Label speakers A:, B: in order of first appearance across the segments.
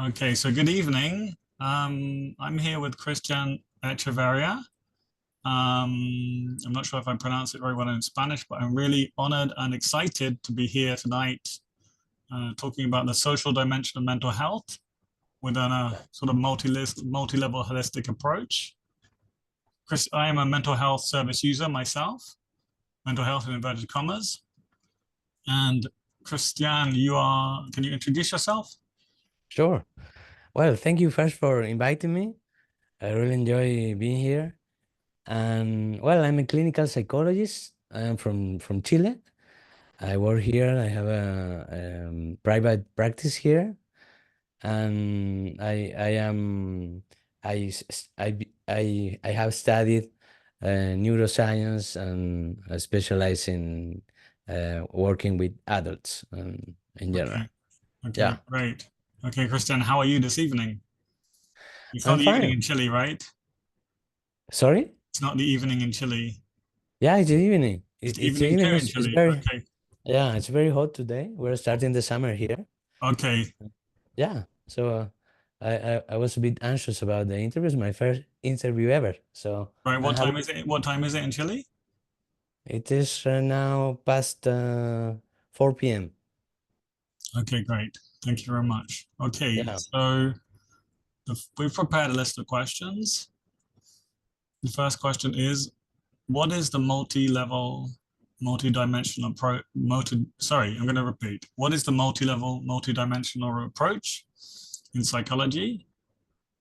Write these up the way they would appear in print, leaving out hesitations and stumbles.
A: Okay, so good evening. I'm here with Cristián Echeverría. I'm not sure if I pronounce it very well in Spanish, but I'm really honored and excited to be here tonight talking about the social dimension of mental health within a sort of multi-level holistic approach. Chris, I am a mental health service user myself, mental health in inverted commas. And Cristián, can you introduce yourself?
B: Sure. Well, thank you first for inviting me. I really enjoy being here. And well, I'm a clinical psychologist. I'm from Chile. I work here. I have a private practice here, and I am I have studied neuroscience and I specialize in working with adults in general.
A: Okay, okay,
B: Yeah,
A: great. Okay, Cristián, how are you this evening? It's not
B: I'm
A: the evening
B: fine.
A: in Chile, right?
B: Sorry?
A: It's not the evening in Chile.
B: Yeah, it's evening.
A: It's the
B: It's
A: evening too
B: evening.
A: in
B: It's
A: Chile.
B: very,
A: Okay.
B: yeah, it's very hot today. We're starting the summer here.
A: Okay.
B: Yeah. So I was a bit anxious about the interview. It's my first interview ever. So
A: Right.
B: I'm
A: What
B: happy.
A: time is it? What time is it in Chile?
B: It is now past 4 p.m.
A: Okay, great. Thank you very much. Okay,
B: Yeah.
A: so we've prepared a list of questions. The first question is, what is the multi-level, multi-dimensional sorry, I'm going to repeat. What is the multi-level, multi-dimensional approach in psychology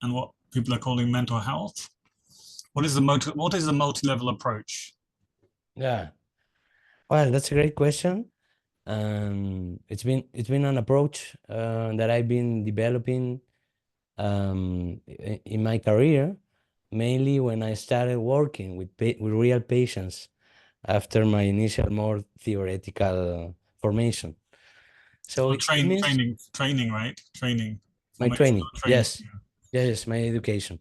A: and what people are calling mental health? What is the multi-level approach?
B: Yeah. Well, that's a great question. It's been an approach that I've been developing in my career, mainly when I started working with real patients after my initial more theoretical formation. So
A: So
B: it means
A: training, right? Training,
B: my
A: formational
B: training,
A: training.
B: yes, yes, my education.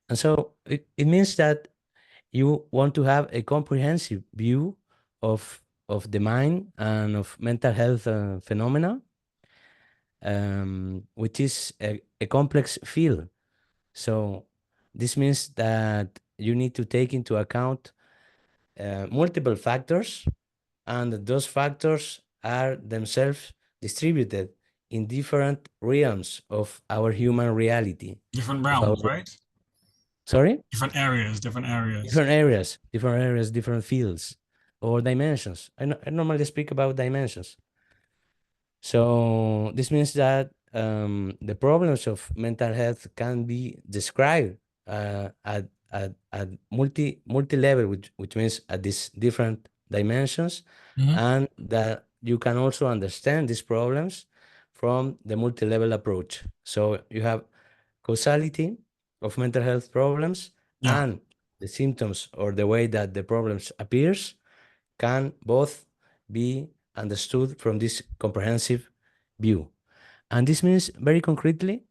B: And so it means that you want to have a comprehensive view of the mind and of mental health phenomena, which is a complex field. So this means that you need to take into account multiple factors, and those factors are themselves distributed in different realms of our human reality.
A: Different
B: Of our
A: realms, right?
B: Sorry,
A: Different areas, different areas.
B: different areas, different fields or dimensions. I normally speak about dimensions. So this means that the problems of mental health can be described at multi level, which means at these different dimensions,
A: Mhm.
B: and that you can also understand these problems from the multi level approach. So you have causality of mental health problems
A: Yeah.
B: and the symptoms or the way that the problems appears can both be understood from this comprehensive view. And this means very concretely,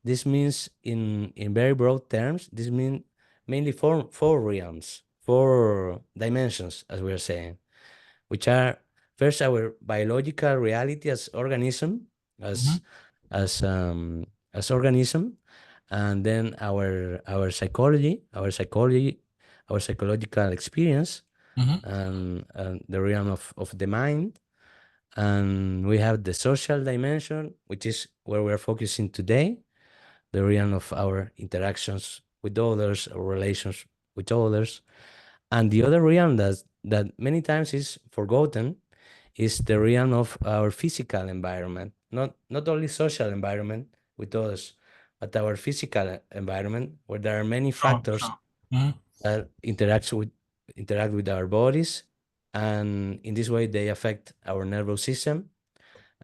B: this means in very broad terms, this means mainly four realms, four dimensions, as we are saying, which are first our biological reality as organism,
A: Mhm.
B: as as um, as organism, and then our psychological experience,
A: Mhm.
B: and the realm of the mind. And we have the social dimension, which is where we're focusing today, the realm of our interactions with others, our relations with others. And the other realm that many times is forgotten is the realm of our physical environment, not only social environment with others, but our physical environment, where there are many
A: Sure,
B: factors
A: sure. Mhm.
B: that interact with our bodies, and in this way they affect our nervous system,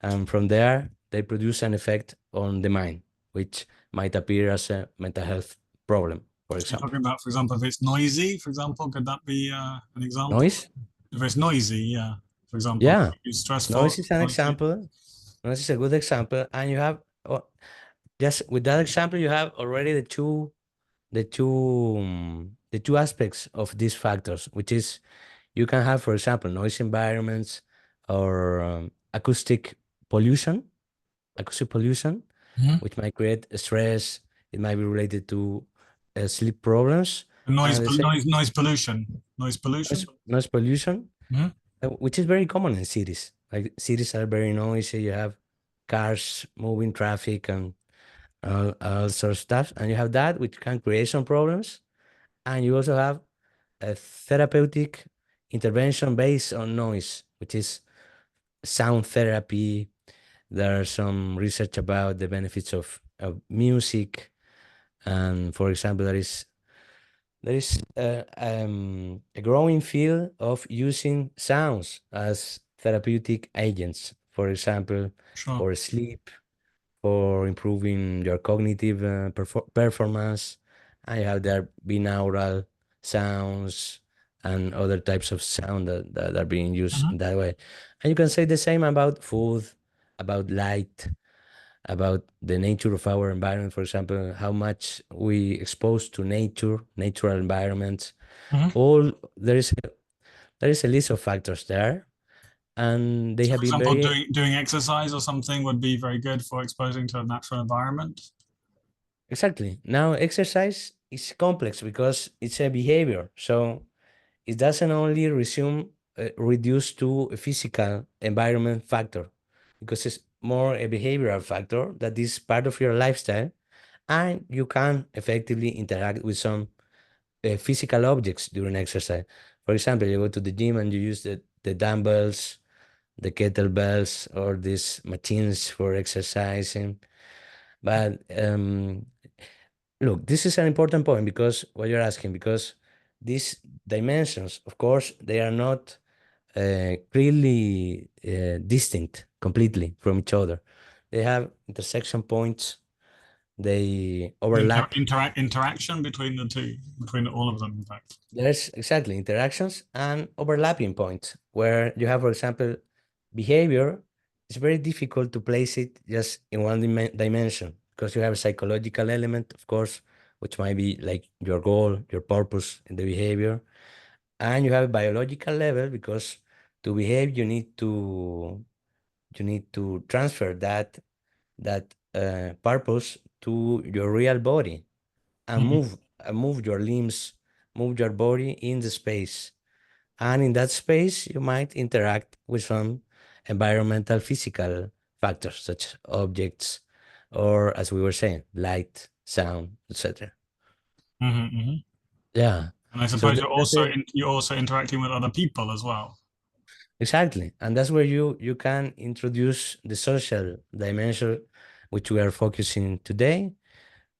B: and from there they produce an effect on the mind, which might appear as a mental health problem, for
A: So you're
B: example.
A: talking about, for example, if it's noisy, for example, could that be an example?
B: Noise,
A: If it's noisy, yeah. For example,
B: yeah,
A: it's stressful,
B: noise is an
A: noisy.
B: example. Noise is a good example, and you have just with that example you have already the two aspects of these factors, which is you can have, for example, noise environments or acoustic pollution, acoustic pollution,
A: Mhm.
B: which might create stress. It might be related to sleep problems, and
A: Noise,
B: at the same
A: noise pollution, noise pollution.
B: noise pollution,
A: Mhm.
B: which is very common in cities. Like cities are very noisy. You have cars moving, traffic, and all sorts of stuff, and you have that, which can create some problems. And you also have a therapeutic intervention based on noise, which is sound therapy. There are some research about the benefits of music, and for example, there is a growing field of using sounds as therapeutic agents, for example,
A: Sure.
B: for sleep, for improving your cognitive performance. I have there binaural sounds and other types of sound that are being used
A: Mhm.
B: in that way. And you can say the same about food, about light, about the nature of our environment, for example, how much we expose to nature, natural environments.
A: Mhm.
B: All there is a list of factors there, and they
A: So,
B: have
A: for
B: been
A: example,
B: very
A: doing exercise or something would be very good for exposing to a natural environment.
B: exactly. Now, exercise is complex because it's a behavior, so it doesn't only reduce to a physical environment factor, because it's more a behavioral factor that is part of your lifestyle, and you can effectively interact with some physical objects during exercise. For example, you go to the gym and you use the dumbbells, the kettlebells, or these machines for exercising. But look, this is an important point because what you're asking, because these dimensions, of course, they are not clearly distinct completely from each other. They have intersection points, they overlap.
A: Interaction between the two, between all of them, in fact.
B: There's exactly interactions and overlapping points where you have, for example, behavior. It's very difficult to place it just in one dimension because you have a psychological element, of course, which might be like your goal, your purpose in the behavior, and you have a biological level because to behave you need to transfer that purpose to your real body and
A: Mhm.
B: move your limbs, move your body in the space. And in that space, you might interact with some environmental physical factors such as objects or, as we were saying, light, sound, etc.
A: Mhm, mhm.
B: Yeah.
A: And I
B: So
A: suppose
B: that's it.
A: you're also interacting with other people as well.
B: Exactly. And that's where you can introduce the social dimension, which we are focusing today.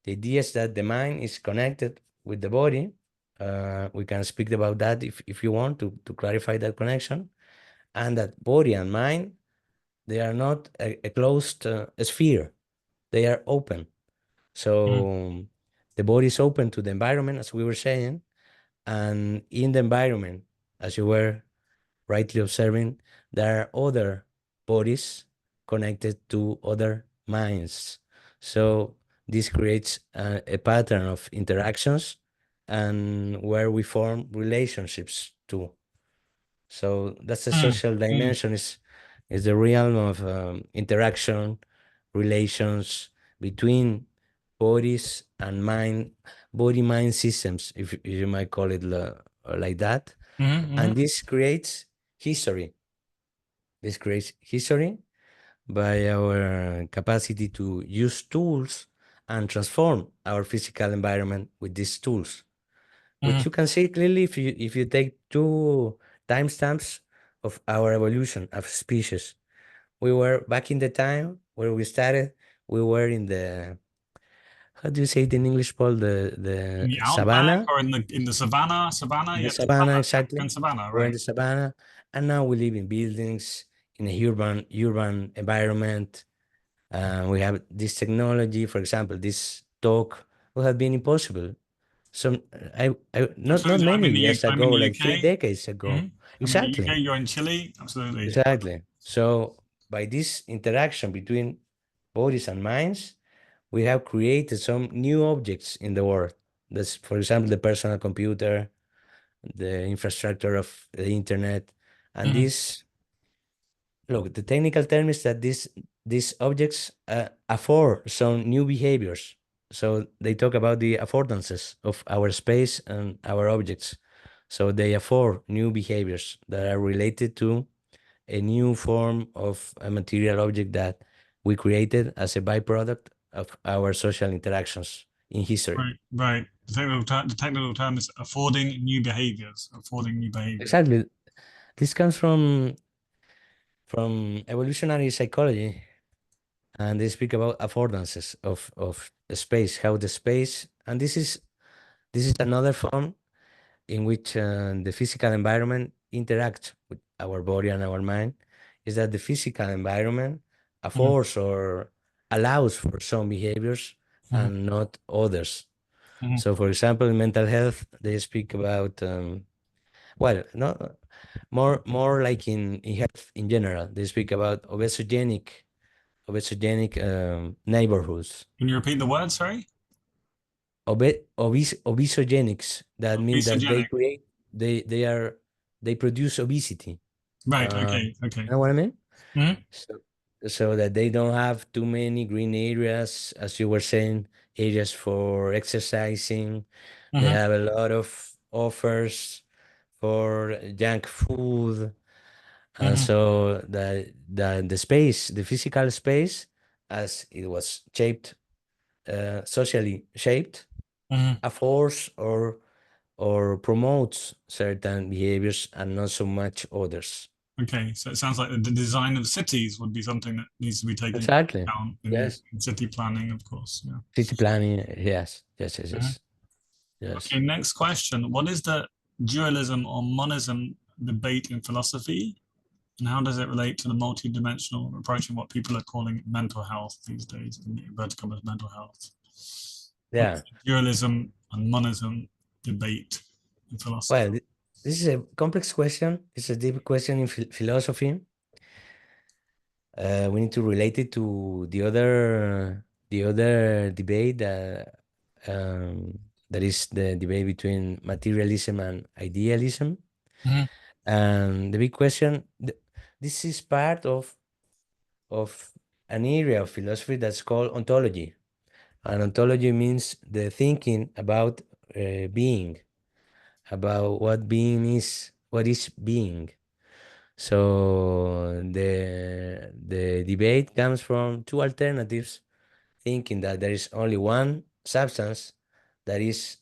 B: The idea is that the mind is connected with the body. We can speak about that if you want to clarify that connection, and that body and mind, they are not a closed sphere. They are open.
A: Mhm,
B: So the body is open to the environment, as we were saying, and in the environment, as you were rightly observing, there are other bodies connected to other minds. So this creates a pattern of interactions and where we form relationships too. So that's the
A: mhm,
B: social
A: mhm,
B: dimension is the realm of interaction, relations between bodies and mind, body-mind systems, if you might call it like that.
A: mhm,
B: And
A: mhm,
B: this creates history. This creates history by our capacity to use tools and transform our physical environment with these tools, which
A: mhm.
B: you can see clearly if you take two timestamps of our evolution of species. We were back in the time where we started. We were in the, how do you say it in English, Paul?
A: In
B: The
A: the outback
B: savannah.
A: or in the savannah,
B: In the
A: yeah,
B: savannah,
A: African
B: exactly.
A: savannah,
B: We're in
A: right?
B: the savannah, and now we live in buildings in a urban environment. We have this technology. For example, this talk would have been impossible. Some not
A: Absolutely.
B: many years
A: I'm in
B: ago,
A: the
B: like three
A: UK.
B: decades ago.
A: Mhm. I'm in the
B: Exactly,
A: UK. You're in Chile. Absolutely.
B: exactly. So by this interaction between bodies and minds, we have created some new objects in the world. That's, for example, the personal computer, the infrastructure of the internet, and
A: Mhm,
B: this, look, the technical term is that this these objects afford some new behaviors. So they talk about the affordances of our space and our objects. So they afford new behaviors that are related to a new form of a material object that we created as a byproduct of our social interactions in history.
A: Right, right. The technical term is affording new behaviors. Affording new behaviors.
B: Exactly. This comes from evolutionary psychology, and they speak about affordances of the space, how the space, and this is another form in which the physical environment interacts with our body and our mind, is that the physical environment
A: Mhm,
B: affords or allows for some behaviors
A: mhm,
B: and not others.
A: mhm.
B: So, for example, in mental health, they speak about well, no, more like in health in general. They speak about obesogenic neighborhoods.
A: Can you repeat the word? Sorry.
B: Obesogenics. That means that they
A: Obesogenic.
B: create they are they produce obesity.
A: Right.
B: Uh,
A: Okay. Okay.
B: you know what I mean?
A: Mhm,
B: So, so that they don't have too many green areas, as you were saying, areas for exercising. They
A: mhm,
B: have a lot of offers for junk food, and
A: mhm,
B: so the space, the physical space, as it was shaped, socially shaped,
A: mhm.
B: affords or promotes certain behaviors and not so much others.
A: Okay. So it sounds like the design of cities would be something that needs to be taken into
B: Exactly.
A: account
B: Yes.
A: in city planning, of course. Yeah.
B: City planning. Yes. Yes. Yes.
A: Mhm.
B: Yes. Yes.
A: Okay. Next question. What is the dualism or monism debate in philosophy? And how does it relate to the multi-dimensional approach and what people are calling mental health these days, in inverted commas, mental health? What is
B: Yeah.
A: the dualism and monism debate in philosophy?
B: Well, this is a complex question. It's a deep question in philosophy. We need to relate it to the other debate that is the debate between materialism and idealism.
A: Mhm,
B: And the big question, this is part of an area of philosophy that's called ontology. And ontology means the thinking about being, about what being is, what is being. So the debate comes from two alternatives, thinking that there is only one substance that is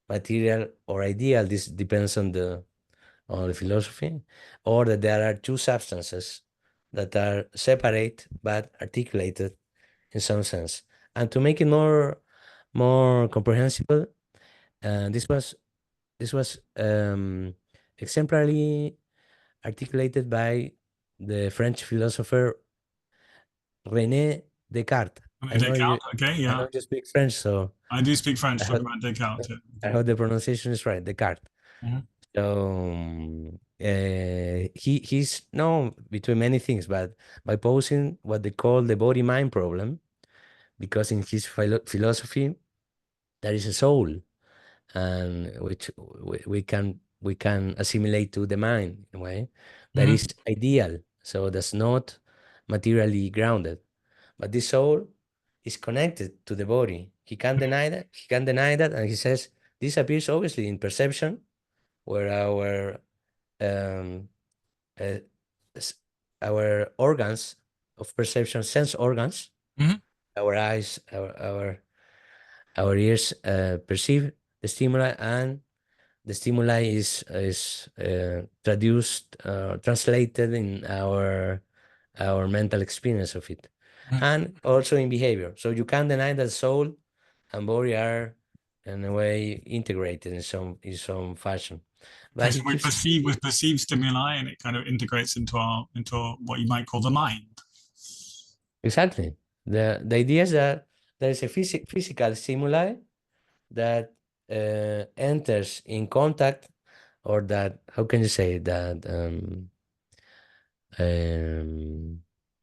B: material or ideal. This depends on the philosophy, or that there are two substances that are separate but articulated in some sense. And to make it more comprehensible, this was exemplarily articulated by the French philosopher René Descartes. I know you,
A: Descartes, okay,
B: I
A: yeah.
B: know you speak French, so
A: I do speak French,
B: I
A: talking
B: hope
A: about Descartes. Yeah,
B: I
A: okay.
B: hope the pronunciation is right. Descartes.
A: Mhm,
B: So he's known between many things, but by posing what they call the body-mind problem, because in his philosophy there is a soul, and which we can assimilate to the mind in a way that
A: mhm,
B: is ideal. So that's not materially grounded, but this soul is connected to the body. He can't deny that. He can't deny that, and he says this appears obviously in perception, where um, uh, s- our organs of perception, sense organs,
A: mhm,
B: our eyes, our ears perceive the stimuli, and the stimuli is traduced, translated in our mental experience of it,
A: mhm.
B: and also in behavior. So you can't deny that soul and body are in a way integrated in some fashion.
A: Okay,
B: But
A: so
B: he keeps
A: we perceive stimuli, and it kind of integrates into what you might call the mind.
B: exactly the idea is that there is a physical stimuli that enters in contact, or that, how can you say that, um,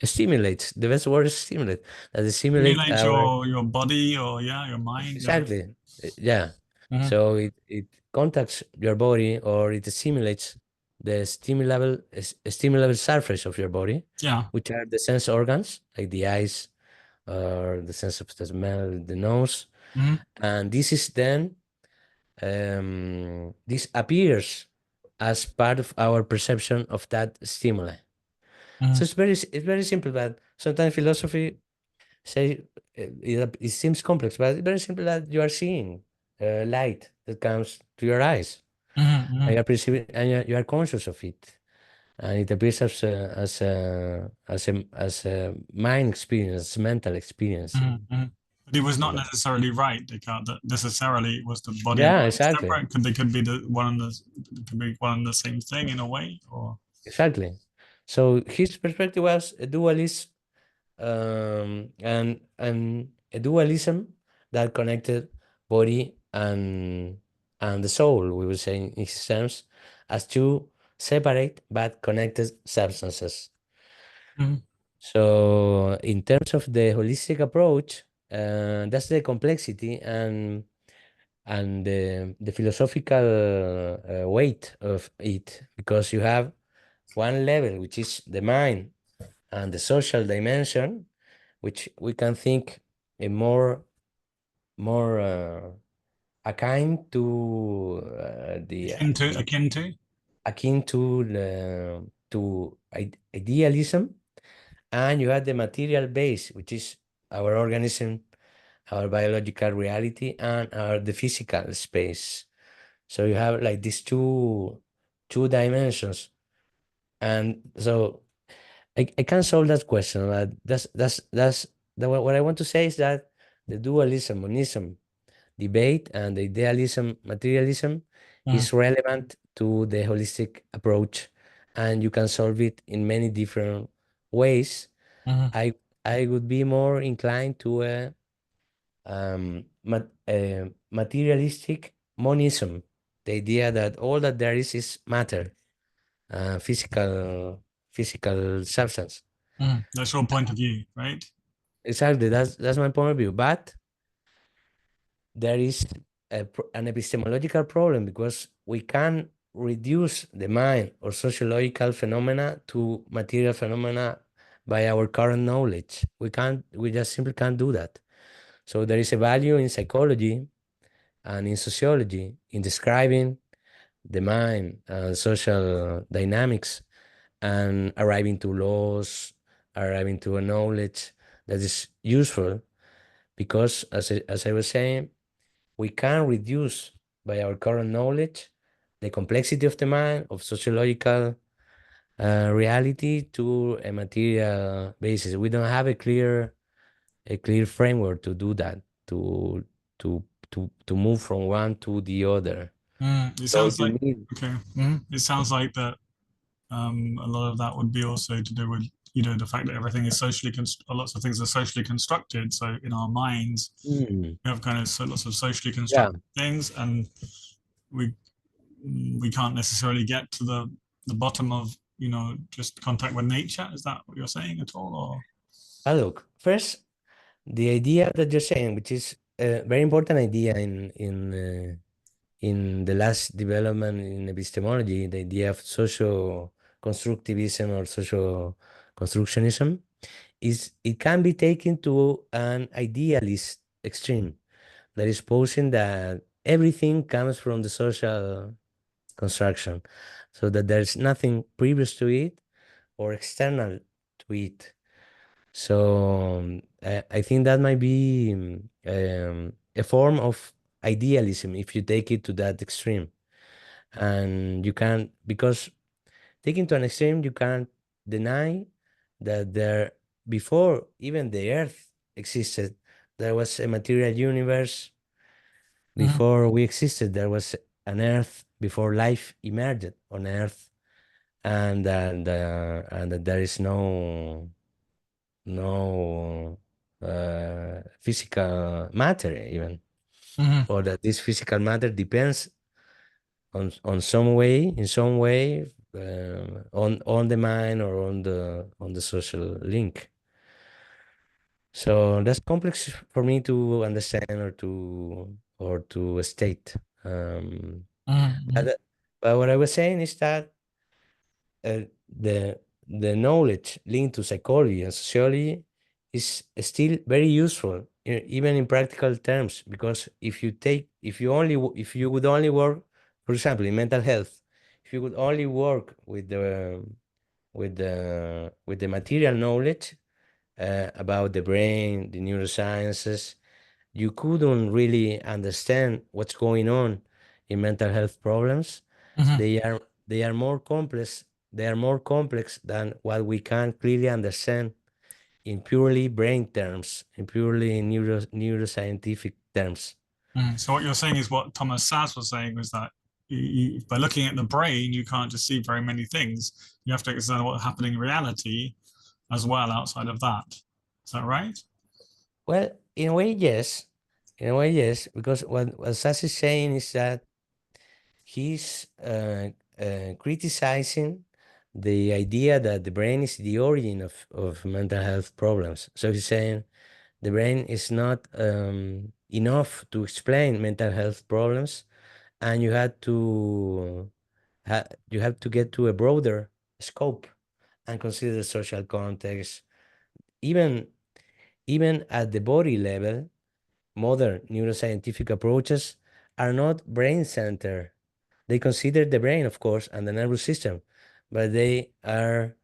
B: stimulates. The best word is stimulate. That it stimulate
A: Stimulate
B: our,
A: your body or yeah, your mind. Yeah.
B: exactly, yeah.
A: Mhm,
B: So it contacts your body, or it stimulates the stimulable surface of your body,
A: Yeah.
B: which are the sense organs, like the eyes or the sense of the smell, the nose.
A: Mm-hmm.
B: And this is then, this appears as part of our perception of that stimuli.
A: Mm-hmm.
B: So it's very simple, but sometimes philosophy say it seems complex, but it's very simple that you are seeing light that comes to your eyes,
A: Mm-hmm.
B: and you are perceiving, and you are conscious of it, and it appears as a mind experience, mental experience.
A: Mm-hmm. But he was
B: You
A: not
B: know.
A: necessarily right, Descartes, that necessarily was the body and
B: Yeah,
A: mind
B: exactly,
A: separate. They could be the one and the could be one and the same thing in a way, or
B: exactly. So his perspective was a dualism, and a dualism that connected body and the soul. We would say in his terms as two separate but connected substances.
A: mm-hmm.
B: So in terms of the holistic approach, that's the complexity and the philosophical weight of it, because you have one level which is the mind and the social dimension, which we can think a more akin to the
A: Akin to.
B: akin to idealism, and you have the material base, which is our organism, our biological reality, and our the physical space. So you have like these two dimensions, and so I can't solve that question. But what I want to say is that the dualism, monism debate and the idealism, materialism
A: Mm-hmm.
B: is relevant to the holistic approach, and you can solve it in many different ways.
A: Mm-hmm.
B: I I would be more inclined to a materialistic monism, the idea that all that there is matter, physical substance.
A: Mm-hmm. That's your point of view, right?
B: Exactly, that's my point of view. But there is an epistemological problem, because we can reduce the mind or sociological phenomena to material phenomena by our current knowledge. We just simply can't do that. So there is a value in psychology and in sociology in describing the mind and social dynamics and arriving to laws, arriving to a knowledge that is useful, because as I was saying, we can reduce by our current knowledge the complexity of the mind, of sociological reality, to a material basis. We don't have a clear framework to do that, to to to move from one to the other.
A: It
B: So
A: sounds
B: you
A: like
B: need.
A: okay. It sounds like that. A lot of that would be also to do with the fact that everything is lots of things are socially constructed. So in our minds,
B: Mm,
A: we have kind of lots of socially
B: yeah,
A: constructed things, and we we can't necessarily get to the bottom of just contact with nature. Is that what you're saying at all, or?
B: look, first, the idea that you're saying, which is a very important idea in the last development in epistemology, the idea of social constructivism or social constructionism, is it can be taken to an idealist extreme, that is posing that everything comes from the social construction, so that there's nothing previous to it or external to it. So I think that might be a form of idealism if you take it to that extreme. And you can't, because taking to an extreme, you can't deny that there, before even the Earth existed, there was a material universe.
A: Mhm,
B: Before we existed, there was an Earth. Before life emerged on Earth, and that there is no physical matter even,
A: mhm,
B: or that this physical matter depends on some way, in some way, on the mind or on the social link. So that's complex for me to understand or to state.
A: mhm,
B: But, but what I was saying is that the knowledge linked to psychology and sociology is still very useful, even in practical terms, because if you would only work, for example, in mental health, if you would only work with the material knowledge about the brain, the neurosciences, you couldn't really understand what's going on in mental health problems.
A: Mhm.
B: They are more complex. They are more complex than what we can clearly understand in purely brain terms, in purely neuroscientific terms.
A: So what you're saying is what Thomas Saz was saying was that by looking at the brain, you can't just see very many things. You have to understand what's happening in reality as well outside of that. Is that right?
B: Well, in a way, yes. In a way, yes, because what Sas is saying is that he's criticizing the idea that the brain is the origin of mental health problems. So he's saying the brain is not enough to explain mental health problems, and you have to get to a broader scope and consider the social context. Even even at the body level, modern neuroscientific approaches are not brain centered. They consider the brain, of course, and the nervous system, but they are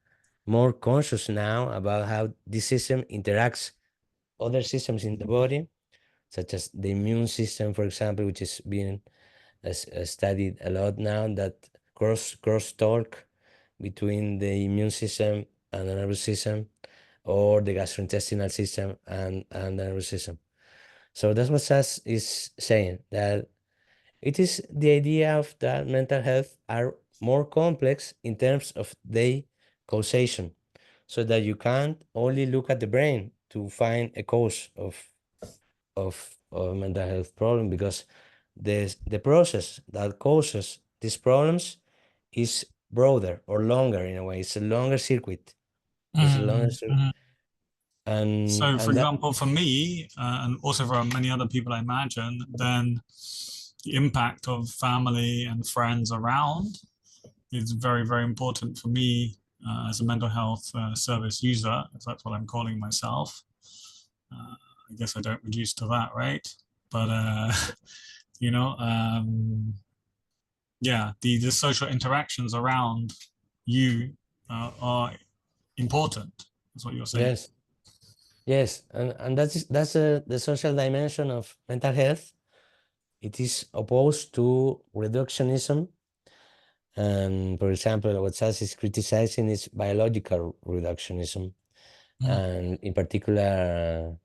B: more conscious now about how this system interacts other systems in the body, such as the immune system, for example, which is being studied a lot now. That cross talk between the immune system and the nervous system, or the gastrointestinal system and the nervous system. So that's what Sass is saying, that it is the idea of that mental health are more complex in terms of their causation, so that you can't only look at the brain to find a cause of mental health problem, because the process that causes these problems is broader or longer in a way. It's a longer circuit. It's a longer
A: Mhm,
B: circuit.
A: mhm. So, for
B: And that
A: example, for me, and also for many other people, I imagine, then the impact of family and friends around is very, very important for me as a mental health service user, if that's what I'm calling myself. I guess I don't reduce to that, right? But you know, yeah, the social interactions around you are important. That's what you're saying.
B: yes, yes, and that's the social dimension of mental health. It is opposed to reductionism. And for example, what Sas is criticizing is biological reductionism.
A: Mm,
B: And in particular,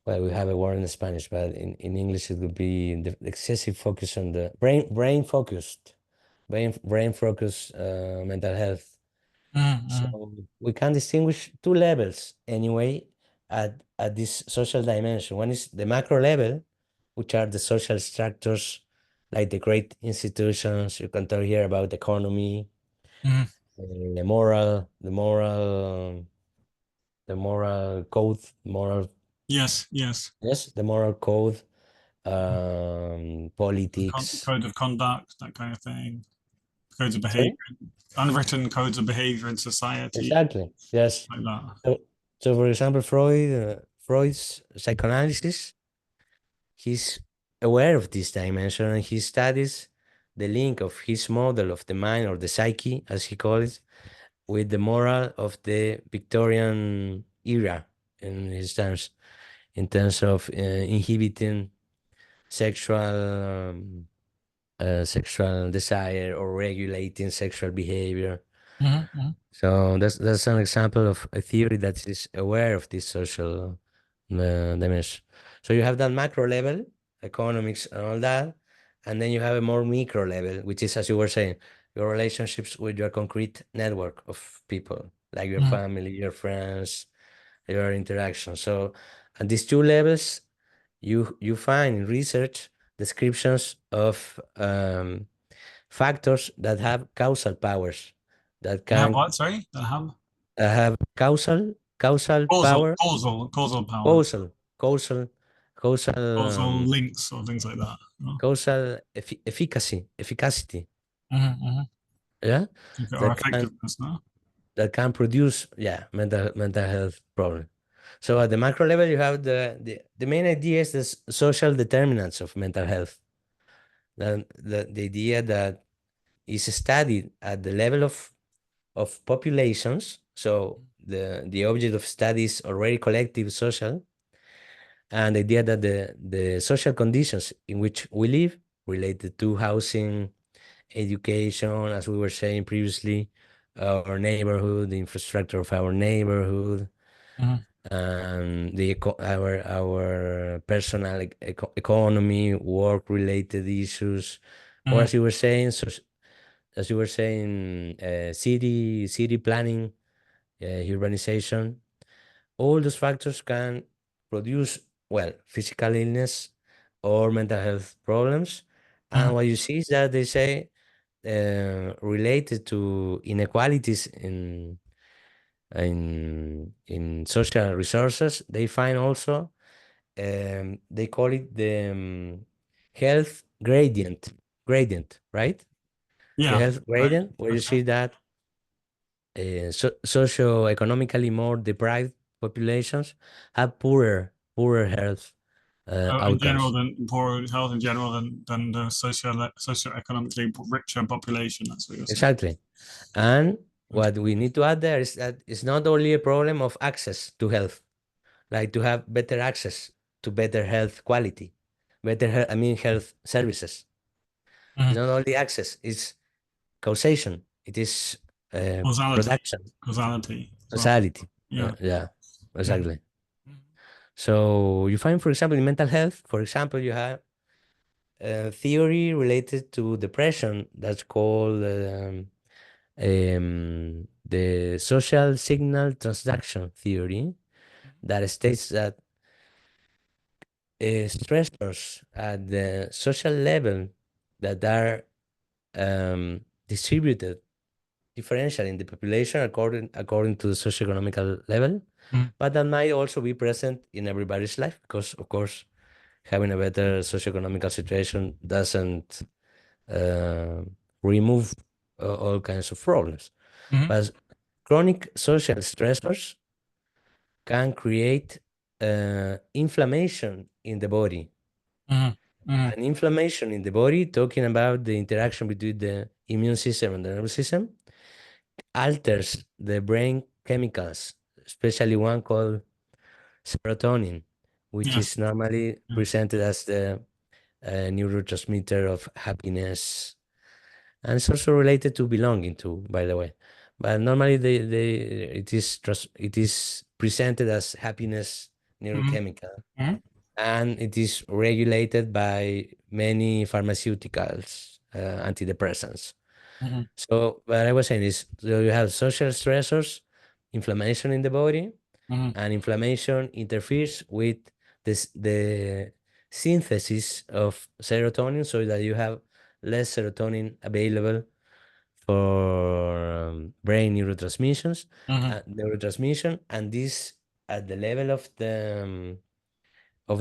B: well, we have a word in Spanish, but in English it would be the excessive focus on the brain focused mental health.
A: mm.
B: So we can distinguish two levels anyway at this social dimension. One is the macro level, which are the social structures, like the great institutions. You can talk here about economy,
A: Mm.
B: the moral code,
A: Yes, yes.
B: yes, the moral code, politics.
A: Code of conduct, that kind of thing. Codes of behavior,
B: Sorry?
A: unwritten codes of behavior in society,
B: Exactly. Yes.
A: like that.
B: So, so for example, Freud's psychoanalysis, he's aware of this dimension, and he studies the link of his model of the mind, or the psyche, as he calls it, with the moral of the Victorian era in his terms, in terms of inhibiting sexual sexual desire, or regulating sexual behavior.
A: Mhm.
B: So that's an example of a theory that is aware of this social dimension. So you have that macro level, economics and all that, and then you have a more micro level, which is, as you were saying, your relationships with your concrete network of people, like your
A: Mhm.
B: family, your friends, your interactions. So at these two levels, you find in research descriptions of factors that have causal powers, that
A: They have
B: can
A: what? Sorry, they have
B: have causal power,
A: causal power,
B: causal causal causal
A: causal links or things like that. No?
B: causal efficacy. Yeah,
A: Okay, or
B: that can
A: effectiveness, no?
B: produce, yeah, mental health problem. So at the macro level, you have the main idea is the social determinants of mental health. The idea that is studied at the level of populations. So the object of study is already collective social, and the idea that the social conditions in which we live, related to housing, education, as we were saying previously, our neighborhood, the infrastructure of our neighborhood,
A: Mm-hmm.
B: and our personal economy, work related issues, or
A: Mm-hmm.
B: as you were saying, so, as you were saying, city planning, urbanization, all those factors can produce, well, physical illness or mental health problems. And
A: Mm-hmm.
B: what you see is that they say, related to inequalities in social resources, they find also, they call it the health gradient, right? The
A: Yeah,
B: health
A: right.
B: gradient, where you
A: Okay.
B: see that socio-economically more deprived populations have poorer health
A: So in general,
B: outcomes.
A: than poorer health in general than the socioeconomically richer population. That's what you're saying.
B: Exactly. And
A: Okay.
B: what we need to add there is that it's not only a problem of access to health, like to have better access to better health quality, I mean health services. It's
A: Mm-hmm.
B: not only access, it's causation. It is
A: Causality,
B: production,
A: causality. So
B: causality.
A: yeah.
B: Yeah,
A: Mm-hmm.
B: exactly. So you find, for example, in mental health, for example, you have a theory related to depression that's called the social signal transduction theory, that states that stressors at the social level that are distributed differential in the population according to the socioeconomical level,
A: Mm-hmm.
B: but that might also be present in everybody's life, because of course having a better socioeconomical situation doesn't uh, remove all kinds of problems.
A: Mm-hmm.
B: But chronic social stressors can create inflammation in the body.
A: Mm-hmm. Mm-hmm.
B: And inflammation in the body, talking about the interaction between the immune system and the nervous system, alters the brain chemicals, especially one called serotonin, which
A: Yes.
B: is normally
A: Yes.
B: presented as the neurotransmitter of happiness. And it's also related to belonging too, by the way. But normally it is presented as happiness
A: Mm-hmm.
B: neurochemical,
A: Mm-hmm.
B: and it is regulated by many pharmaceuticals, antidepressants.
A: Mm-hmm.
B: So what I was saying is, so you have social stressors, inflammation in the body,
A: Mm-hmm.
B: and inflammation interferes with the synthesis of serotonin, so that you have less serotonin available for brain neurotransmission, and this at the level of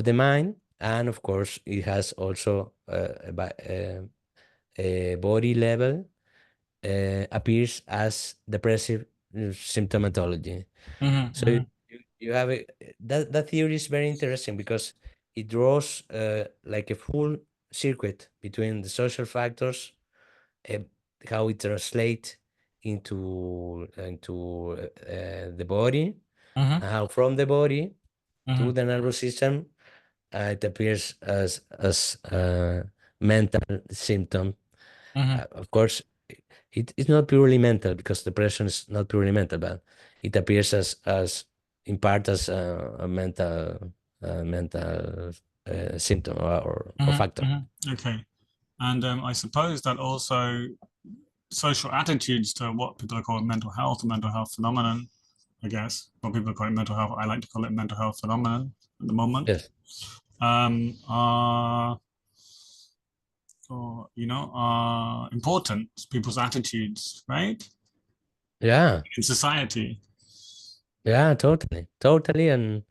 B: the mind, and of course it has also a body level, appears as depressive symptomatology. So
A: Mm-hmm.
B: you have that theory is very interesting, because it draws like a full circuit between the social factors, uh, how it translates into the body,
A: Mm-hmm.
B: and how from the body
A: Mm-hmm.
B: to the nervous system, it appears as mental symptom.
A: Mm-hmm.
B: Of course, it's not purely mental, because depression is not purely mental, but it appears as in part as a mental symptom, or
A: Mm-hmm.
B: factor.
A: Mm-hmm. Okay. And I suppose that also social attitudes to what people are calling mental health, a mental health phenomenon, I guess. What people call it mental health, I like to call it mental health phenomenon at the moment.
B: Yes.
A: Are, or, are important, people's attitudes, right?
B: Yeah.
A: In society.
B: Yeah. Totally. And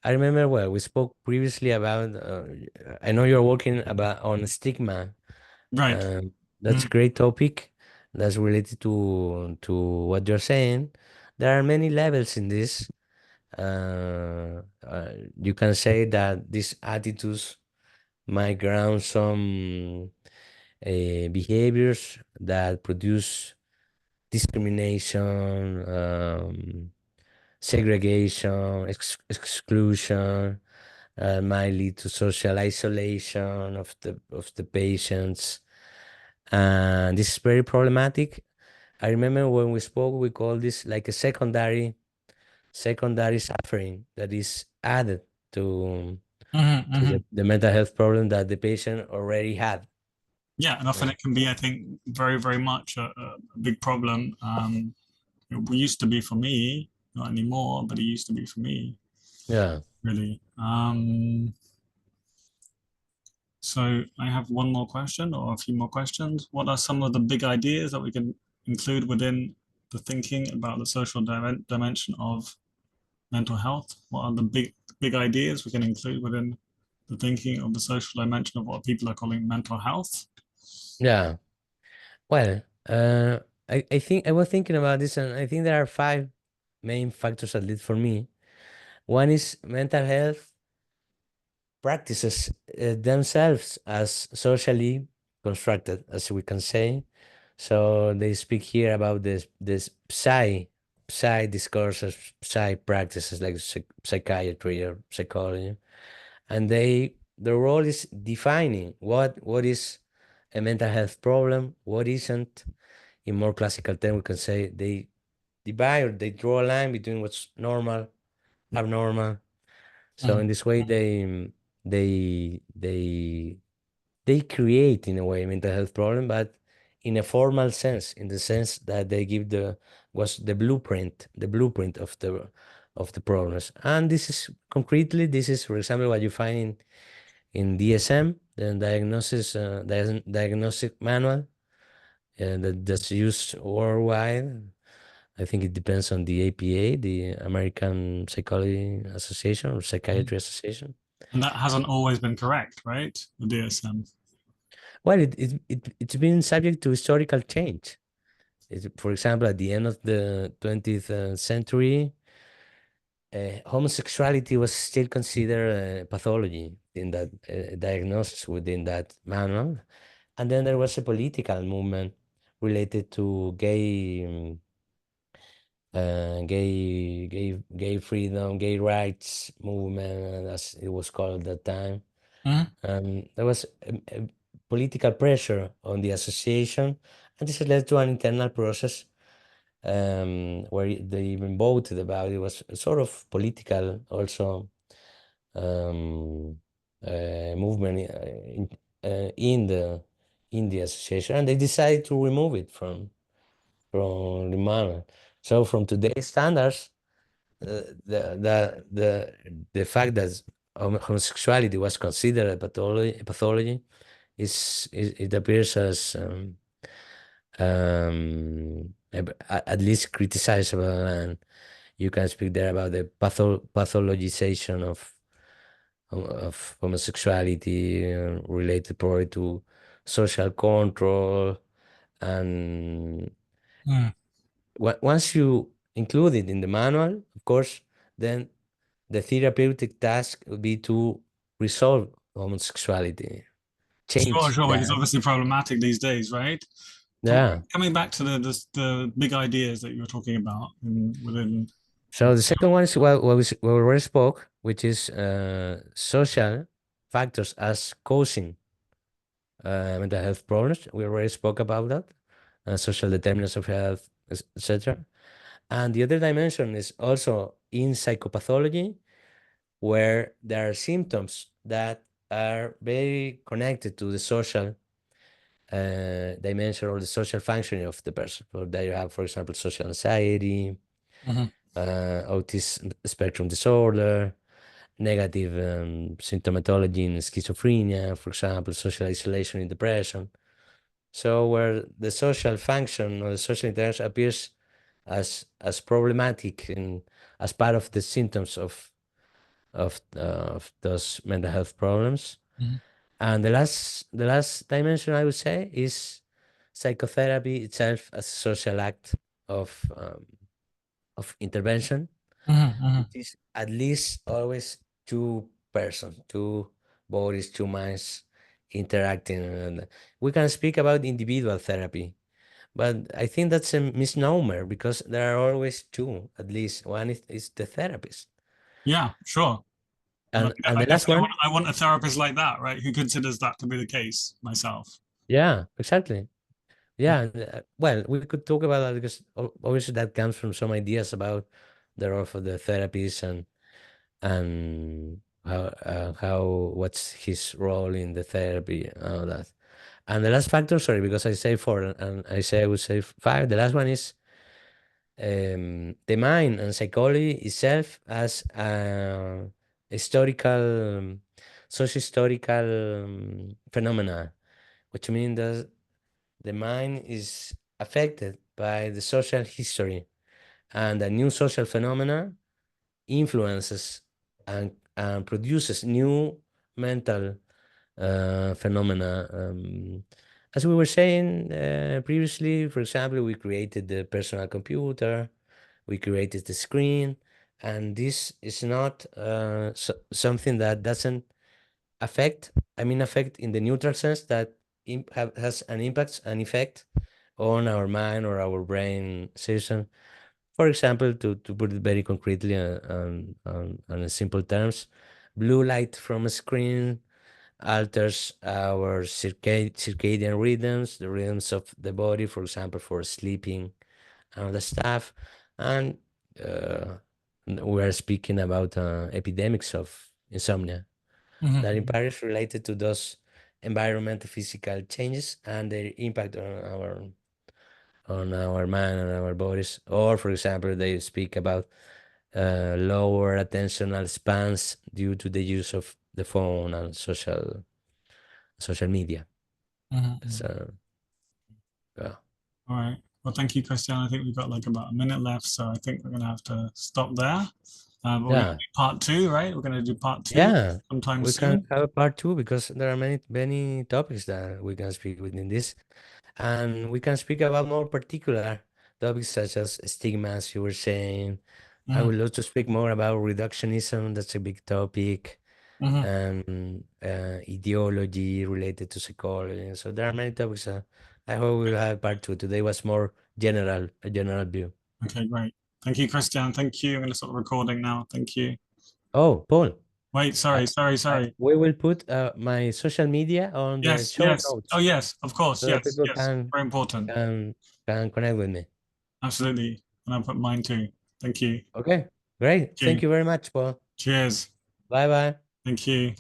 B: I remember, well, we spoke previously about. I know you're working about on stigma.
A: Right.
B: Um, That's a great topic. That's related to what you're saying. There are many levels in this. You can say that these attitudes might ground some behaviors that produce discrimination, segregation, exclusion, might lead to social isolation of the patients, and this is very problematic. I remember when we spoke, we called this like a secondary suffering that is added to the mental health problem that the patient already had.
A: Yeah, and often
B: Yeah.
A: it can be, I think, very, very much a big problem. It used to be for me, not anymore, but it used to be for me,
B: Yeah.
A: really. So I have one more question or a few more questions. What are some of the big ideas that we can include within the thinking about the social dimension of mental health? What are the big ideas we can include within the thinking of the social dimension of what people are calling mental health?
B: Yeah. Well, I think I was thinking about this, and I think there are five main factors, at least for me. One is mental health practices themselves as socially constructed, as we can say. So they speak here about this psy discourses, psy practices like psychiatry or psychology, and their role is defining what is a mental health problem, what isn't. In more classical terms, we can say they divide or they draw a line between what's normal, abnormal. So in
A: Mm,
B: this way, they they they create in a way mental health problem, but in a formal sense, in the sense that they give the blueprint of the problems. And this is concretely, this is, for example, what you find in DSM, the diagnostic manual, that's used worldwide. I think it depends on the APA, the American Psychology Association or
A: mm.
B: Psychiatry Association.
A: And that hasn't always been correct, right? The DSM.
B: Well, it's been subject to historical change. For example, at the end of the 20th century, homosexuality was still considered a pathology in that diagnosis within that manual. And then there was a political movement related to gay freedom, gay rights movement, as it was called at that time.
A: Mm,
B: There was a political pressure on the association, and this has led to an internal process where they even voted about it. It was a sort of political also um, movement in the association, and they decided to remove it from the manual. So from today's standards, the fact that homosexuality was considered a pathology it appears as at least criticizable, and you can speak there about the pathologization of homosexuality related probably to social control, and
A: mm.
B: once you include it in the manual, of course, then the therapeutic task would be to resolve homosexuality,
A: Sure,
B: change
A: sure, which is
B: that.
A: obviously problematic these days, right?
B: Yeah.
A: Coming back to the big ideas that you were talking about within.
B: So the second one is what we already spoke, which is social factors as causing mental health problems. We already spoke about that, social determinants of health, etc. And the other dimension is also in psychopathology, where there are symptoms that are very connected to the social dimension or the social functioning of the person. So there you have, for example, social anxiety,
A: Mhm,
B: autism spectrum disorder, negative symptomatology in schizophrenia, for example, social isolation in depression. So where the social function or the social interaction appears as problematic and as part of the symptoms of those mental health problems.
A: mhm.
B: And the last dimension I would say is psychotherapy itself as a social act of intervention. It is at least always two persons, two bodies, two minds interacting. And we can speak about individual therapy, but I think that's a misnomer because there are always two, at least one is the therapist.
A: Yeah, sure. And
B: And
A: I
B: the last
A: definitely
B: one,
A: I want a therapist like that, right? Who considers that to be the case myself.
B: yeah, exactly. Yeah, and, well, we could talk about that because obviously that comes from some ideas about the role of the therapist and how what's his role in the therapy and all that. And the last factor, sorry, because I say four and I say I would say five. The last one is the mind and psychology itself as a historical, socio-historical phenomena, which means that the mind is affected by the social history and the new social phenomena influences and produces new mental phenomena. As we were saying previously, for example, we created the personal computer, we created the screen, and this is not something that doesn't affect, I mean, affect in the neutral sense that has an impact, an effect on our mind or our brain system. For example, to put it very concretely on simple terms, blue light from a screen alters our circadian rhythms, the rhythms of the body, for example, for sleeping and other stuff. And uh, we are speaking about epidemics of insomnia that in part is related to those environmental physical changes and their impact on our mind and our bodies. Or, for example, they speak about lower attentional spans due to the use of the phone and social media. So, yeah.
A: All right. Well, thank you, Christian. I think we've got like about a minute left, so I think we're gonna have to stop there. But we're gonna
B: Yeah.
A: do part two, right? We're gonna do part two
B: Yeah.
A: sometime
B: We can
A: soon.
B: have a part two because there are many topics that we can speak within this. And we can speak about more particular topics such as stigma, as you were saying. I
A: Mhm,
B: would love to speak more about reductionism. That's a big topic.
A: mhm.
B: And ideology related to psychology. So there are many topics. I hope we'll have part two. Today was more general, a general view.
A: Okay, great. Thank you, Christian. Thank you. I'm gonna stop recording now. Thank you.
B: Oh, Paul,
A: Wait,
B: uh,
A: sorry.
B: we will put my social media on the
A: Yes,
B: show
A: yes. Oh,
B: notes
A: yes, of course.
B: so that
A: Yes,
B: people
A: yes. Very important.
B: can can connect with me.
A: Absolutely. And I'll put mine too. Thank you.
B: Okay, great.
A: Thank
B: Thank
A: you.
B: you very much, Paul.
A: Cheers.
B: Bye bye.
A: Thank you.